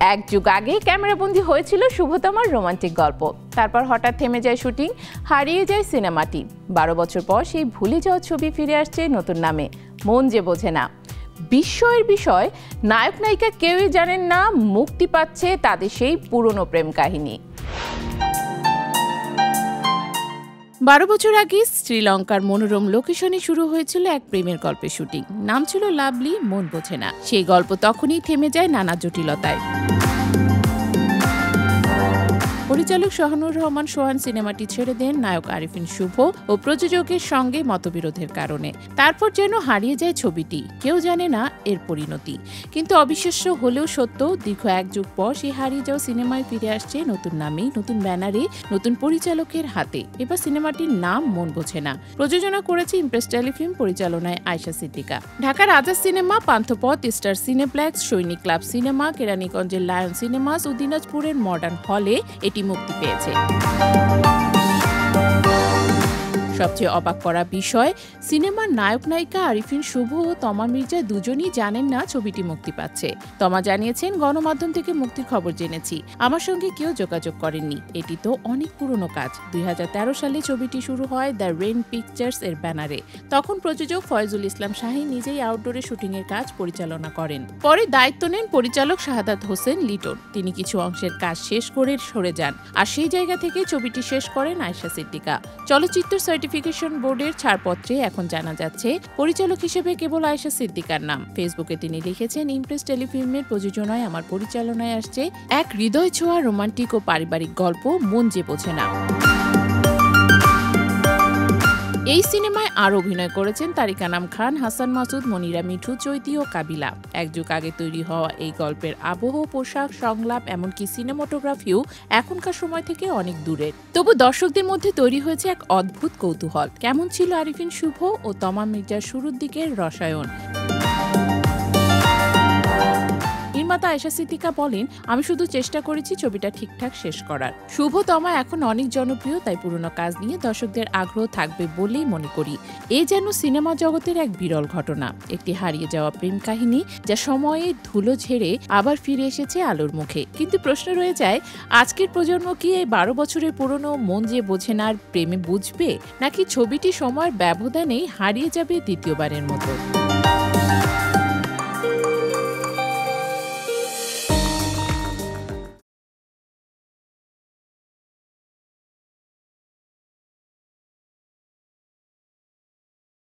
এক যুগ আগে ক্যামেরাবন্দি হয়েছিল শুভতমার রোমান্টিক গল্প, তারপর হঠাৎ থেমে যায় শুটিং, হারিয়ে যায় সিনেমাটি। 12 বছর পর সেই ভুলে যাওয়া ছবি ফিরে আসছে নতুন নামে, মন যে বোঝে না। বিস্ময়ের বিষয়, নায়ক নায়িকা কেউই জানেন না মুক্তি পাচ্ছে তাদের সেই পুরনো প্রেম কাহিনী। 12 বছর আগে শ্রীলঙ্কার মনোরম লোকেশনে শুরু হয়েছিল এক প্রেমের গল্পের শুটিং। নাম ছিল লাভলি, মন বোঝে না। সেই গল্প তখনই থেমে যায় নানা জটিলতায়। পরিচালক শাহানুর রহমান সোহান সিনেমাটি ছেড়ে দেন নায়ক আরিফিন শুভ ও প্রযোজকের সঙ্গে মতবিরোধের কারণে। তারপর যেন হারিয়ে যায় ছবিটি, কেউ জানে না এর পরিণতি। কিন্তু অবিশ্বাস্য হলেও সত্য, দীর্ঘ এক যুগ পর সেই হারিয়ে যাওয়া সিনেমায় ফিরে আসছে নতুন নামে, নতুন ব্যানারে, নতুন পরিচালকের হাতে। এবার সিনেমাটির নাম মন বোঝে না। প্রযোজনা করেছে ইমপ্রেস টেলিফিল্ম, পরিচালনায় আয়েশা সিদ্দিকা। ঢাকার Azad cinema, Panthapath, star cineplex, সৈনিক ক্লাব সিনেমা, কেরানীগঞ্জের লায়ন সিনেমাস ও দিনাজপুরের মডার্ন হলে এটি মুক্তি পেয়েছে। সবচেয়ে অবাক করা বিষয়, সিনেমার নায়ক নায়িকা আরিফিন শুভ ও তমা মির্জা দুজনই জানেন না ছবিটি মুক্তি পাচ্ছে। তমা জানিয়েছেন, গণমাধ্যম থেকে মুক্তির খবর জেনেছি, আমার সঙ্গে কেউ যোগাযোগ করেননি। এটি তো অনেক পুরনো কাজ। 2013 সালে ছবিটি শুরু হয় দ্য রেন পিকচার্স এর ব্যানারে। তখন প্রযোজক ফয়জুল ইসলাম শাহী নিজেই আউটডোরে শুটিং এর কাজ পরিচালনা করেন। পরে দায়িত্ব নেন পরিচালক শাহাদাত হোসেন লিটন। তিনি কিছু অংশের কাজ শেষ করে সরে যান, আর সেই জায়গা থেকে ছবিটি শেষ করেন আয়েশা সিদ্দিকা। চলচ্চিত্র সার্টিফিকেশন বোর্ডের ছাড়পত্রে এখন জানা যাচ্ছে পরিচালক হিসেবে কেবল আয়েশা সিদ্দিকার নাম। ফেসবুকে তিনি লিখেছেন, ইমপ্রেস টেলিফিল্মের প্রযোজনায় আমার পরিচালনায় আসছে এক হৃদয় ছোঁয়া রোমান্টিক ও পারিবারিক গল্প, মন যে বোঝে না। এই সিনেমায় আরও অভিনয় করেছেন তারিক আনাম খান, হাসান মাসুদ, মনিরা মিঠু, চৈতি ও কাবিলা। এক যুগ আগে তৈরি হওয়া এই গল্পের আবহ, পোশাক, সংলাপ, এমনকি সিনেমাটোগ্রাফিও এখনকার সময় থেকে অনেক দূরের। তবু দর্শকদের মধ্যে তৈরি হয়েছে এক অদ্ভুত কৌতূহল। কেমন ছিল আরিফিন শুভ ও তমা মির্জার শুরুর দিকের রসায়ন? নির্মাতা আয়েশা সিদ্দিকা বলেন, আমি শুধু চেষ্টা করেছি ছবিটা ঠিকঠাক শেষ করার। শুভ তমা এখন অনেক জনপ্রিয়, তাই পুরনো কাজ নিয়ে দর্শকদের আগ্রহ থাকবে বলেই মনে করি। এ যেন সিনেমা জগতের এক বিরল ঘটনা, একটি হারিয়ে যাওয়া প্রেম কাহিনী যা সময়ে ধুলো ঝেড়ে আবার ফিরে এসেছে আলোর মুখে। কিন্তু প্রশ্ন রয়ে যায়, আজকের প্রজন্ম কি এই 12 বছরের পুরনো মন যে বোঝে না প্রেমে বুঝবে, নাকি ছবিটি সময়ের ব্যবধানেই হারিয়ে যাবে দ্বিতীয়বারের মতো?